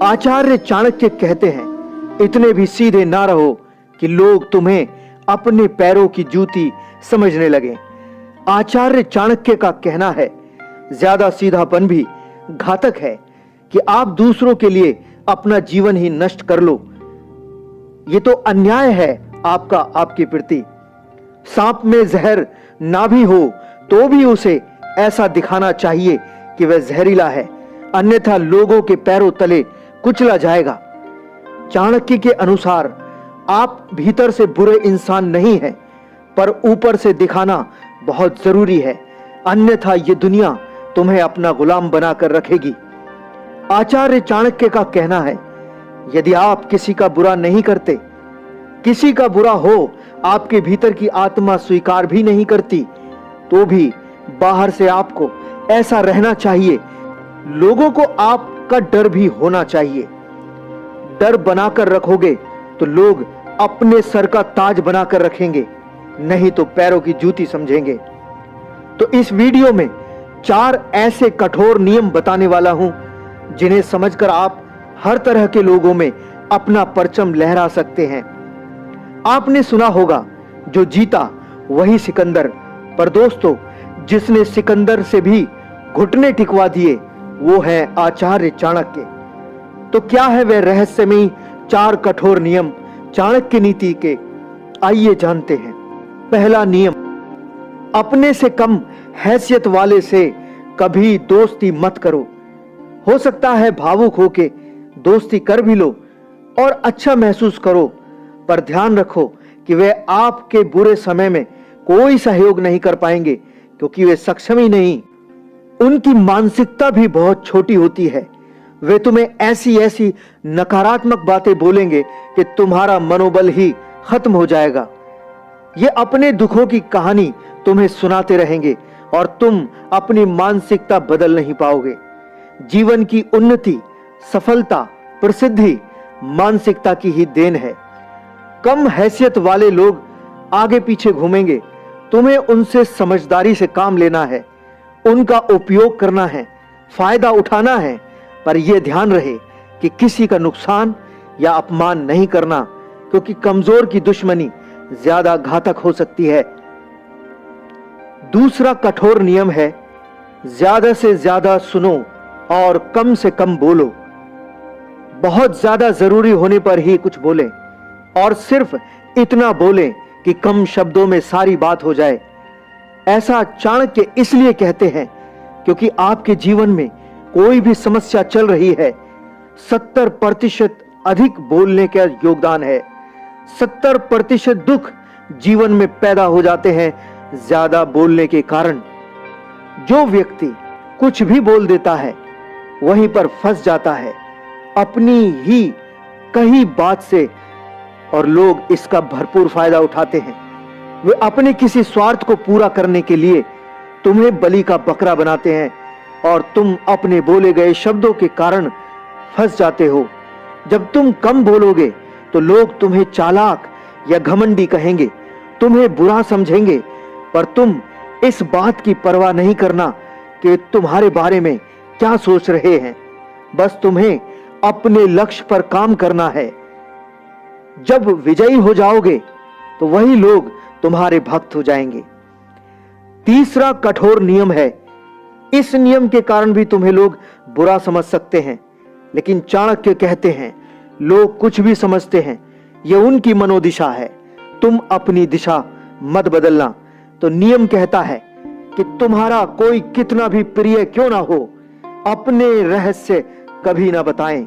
आचार्य चाणक्य कहते हैं, इतने भी सीधे ना रहो कि लोग तुम्हें अपने पैरों की जूती समझने लगे। आचार्य चाणक्य का कहना है, ज्यादा सीधापन भी घातक है कि आप दूसरों के लिए अपना जीवन ही नष्ट कर लो। ये तो अन्याय है आपका आपके प्रति। सांप में जहर ना भी हो तो भी उसे ऐसा दिखाना चाहिए कि वह जहरीला है, अन्यथा लोगों के पैरों तले कुचला जाएगा। चाणक्य के अनुसार आप भीतर से बुरे इंसान नहीं हैं, पर ऊपर से दिखाना बहुत जरूरी है, अन्यथा ये दुनिया तुम्हें अपना गुलाम बनाकर रखेगी। आचार्य चाणक्य का कहना है, यदि आप किसी का बुरा नहीं करते, किसी का बुरा हो आपके भीतर की आत्मा स्वीकार भी नहीं करती, तो भी बाहर से आपको ऐसा रहना चाहिए, लोगों को आपका डर भी होना चाहिए। डर बनाकर रखोगे तो लोग अपने सर का ताज बनाकर रखेंगे, नहीं तो पैरों की जूती समझेंगे। तो इस वीडियो में 4 ऐसे कठोर नियम बताने वाला हूं जिन्हें समझकर आप हर तरह के लोगों में अपना परचम लहरा सकते हैं। आपने सुना होगा, जो जीता वही सिकंदर, पर दोस्तों जिसने सिकंदर से भी घुटने टिकवा दिए वो है आचार्य चाणक्य। तो क्या है वह रहस्यमयी 4 कठोर नियम चाणक्य नीति के, आइए जानते हैं। पहला नियम, अपने से कम हैसियत वाले से कभी दोस्ती मत करो। हो सकता है भावुक होके दोस्ती कर भी लो और अच्छा महसूस करो, पर ध्यान रखो कि वे आपके बुरे समय में कोई सहयोग नहीं कर पाएंगे, क्योंकि वे सक्षम ही नहीं। उनकी मानसिकता भी बहुत छोटी होती है। वे तुम्हें ऐसी ऐसी नकारात्मक बातें बोलेंगे कि तुम्हारा मनोबल ही खत्म हो जाएगा। ये अपने दुखों की कहानी तुम्हें सुनाते रहेंगे और तुम अपनी मानसिकता बदल नहीं पाओगे। जीवन की उन्नति, सफलता, प्रसिद्धि मानसिकता की ही देन है। कम हैसियत वाले लोग आगे पीछे घूमेंगे, तुम्हें उनसे समझदारी से काम लेना है, उनका उपयोग करना है, फायदा उठाना है, पर यह ध्यान रहे कि किसी का नुकसान या अपमान नहीं करना, क्योंकि कमजोर की दुश्मनी ज्यादा घातक हो सकती है। दूसरा कठोर नियम है, ज्यादा से ज्यादा सुनो और कम से कम बोलो। बहुत ज्यादा जरूरी होने पर ही कुछ बोलें और सिर्फ इतना बोलें कि कम शब्दों में सारी बात हो जाए। ऐसा चाणक्य इसलिए कहते हैं क्योंकि आपके जीवन में कोई भी समस्या चल रही है, 70% अधिक बोलने का योगदान है। 70% दुख जीवन में पैदा हो जाते हैं ज्यादा बोलने के कारण। जो व्यक्ति कुछ भी बोल देता है वहीं पर फंस जाता है अपनी ही कही बात से, और लोग इसका भरपूर फायदा उठाते हैं। वे अपने किसी स्वार्थ को पूरा करने के लिए तुम्हें बलि का बकरा बनाते हैं और तुम अपने बोले गए शब्दों के कारण फंस जाते हो। जब तुम कम बोलोगे तो लोग तुम्हें चालाक या घमंडी कहेंगे, तुम्हें बुरा समझेंगे, पर तुम इस बात की परवाह नहीं करना कि तुम्हारे बारे में क्या सोच रहे हैं। बस तुम्हें अपने लक्ष्य पर काम करना है। जब विजयी हो जाओगे तो वही लोग तुम्हारे भक्त हो जाएंगे। तीसरा कठोर नियम है, इस नियम के कारण भी तुम्हें लोग बुरा समझ सकते हैं, लेकिन चाणक्य कहते हैं लोग कुछ भी समझते हैं, यह उनकी मनोदिशा है, तुम अपनी दिशा मत बदलना। तो नियम कहता है कि तुम्हारा कोई कितना भी प्रिय क्यों ना हो, अपने रहस्य कभी ना बताएं।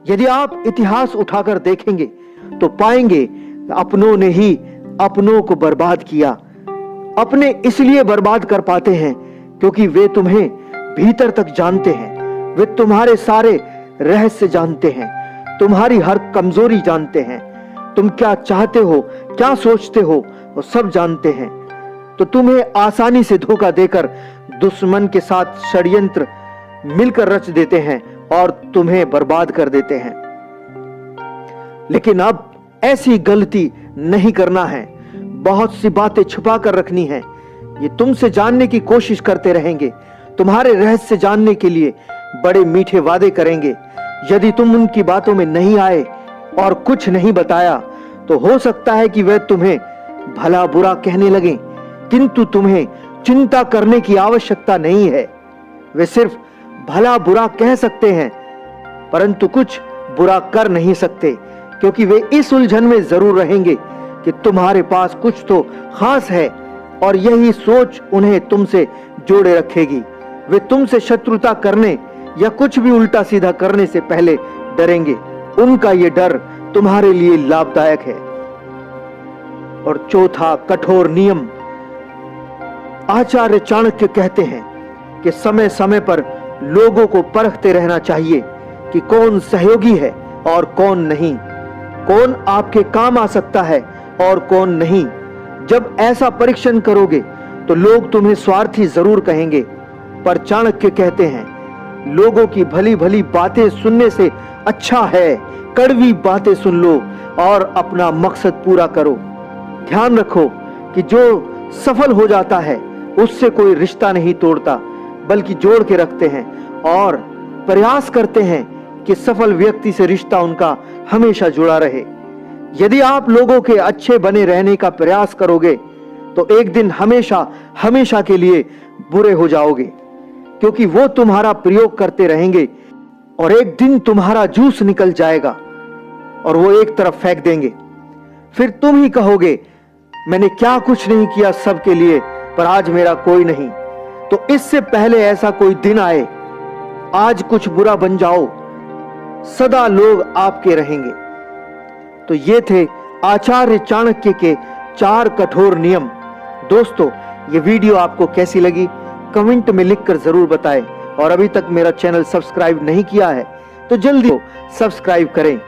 यदि आप इतिहास उठाकर देखेंगे तो पाएंगे अपनों ने ही अपनों को बर्बाद किया। अपने इसलिए बर्बाद कर पाते हैं क्योंकि वे तुम्हें भीतर तक जानते हैं, वे तुम्हारे सारे रहस्य जानते हैं, तुम्हारी हर कमजोरी जानते हैं, तुम क्या चाहते हो, क्या सोचते हो, वो सब जानते हैं। तो तुम्हें आसानी से धोखा देकर दुश्मन के साथ षड्यंत्र मिलकर रच देते हैं और तुम्हें बर्बाद कर देते हैं। लेकिन अब ऐसी गलती नहीं करना है। बहुत सी बातें छुपा कर रखनी है। ये तुमसे जानने की कोशिश करते रहेंगे, तुम्हारे रहस्य जानने के लिए बड़े मीठे वादे करेंगे। यदि तुम उनकी बातों में नहीं आए और कुछ नहीं बताया तो हो सकता है कि वे तुम्हें भला बुरा कहने लगे, किंतु तुम्हें चिंता करने की आवश्यकता नहीं है। वे सिर्फ भला बुरा कह सकते हैं परंतु कुछ बुरा कर नहीं सकते, क्योंकि वे इस उलझन में जरूर रहेंगे कि तुम्हारे पास कुछ तो खास है और यही सोच उन्हें तुमसे जोड़े रखेगी। वे तुमसे शत्रुता करने या कुछ भी उल्टा सीधा करने से पहले डरेंगे। उनका ये डर तुम्हारे लिए लाभदायक है। और चौथा, कठोर नियम। आचार्य चाणक्य कहते हैं कि समय समय पर लोगों को परखते रहना चाहिए कि कौन सहयोगी है और कौन नहीं, कौन आपके काम आ सकता है और कौन नहीं। जब ऐसा परीक्षण करोगे तो लोग तुम्हें स्वार्थी जरूर कहेंगे, पर चाणक्य कहते हैं लोगों की भली भली बातें सुनने से अच्छा है कड़वी बातें सुन लो और अपना मकसद पूरा करो। ध्यान रखो कि जो सफल हो जाता है उससे कोई रिश्ता नहीं तोड़ता बल्कि जोड़ के रखते हैं और प्रयास करते हैं कि सफल व्यक्ति से रिश्ता उनका हमेशा जुड़ा रहे। यदि आप लोगों के अच्छे बने रहने का प्रयास करोगे तो एक दिन हमेशा हमेशा के लिए बुरे हो जाओगे, क्योंकि वो तुम्हारा प्रयोग करते रहेंगे और एक दिन तुम्हारा जूस निकल जाएगा और वो एक तरफ फेंक देंगे। फिर तुम ही कहोगे मैंने क्या कुछ नहीं किया सबके लिए, पर आज मेरा कोई नहीं। तो इससे पहले ऐसा कोई दिन आए, आज कुछ बुरा बन जाओ, सदा लोग आपके रहेंगे। तो ये थे आचार्य चाणक्य के 4 कठोर नियम। दोस्तों, ये वीडियो आपको कैसी लगी कमेंट में लिखकर जरूर बताएं और अभी तक मेरा चैनल सब्सक्राइब नहीं किया है तो जल्दी सब्सक्राइब करें।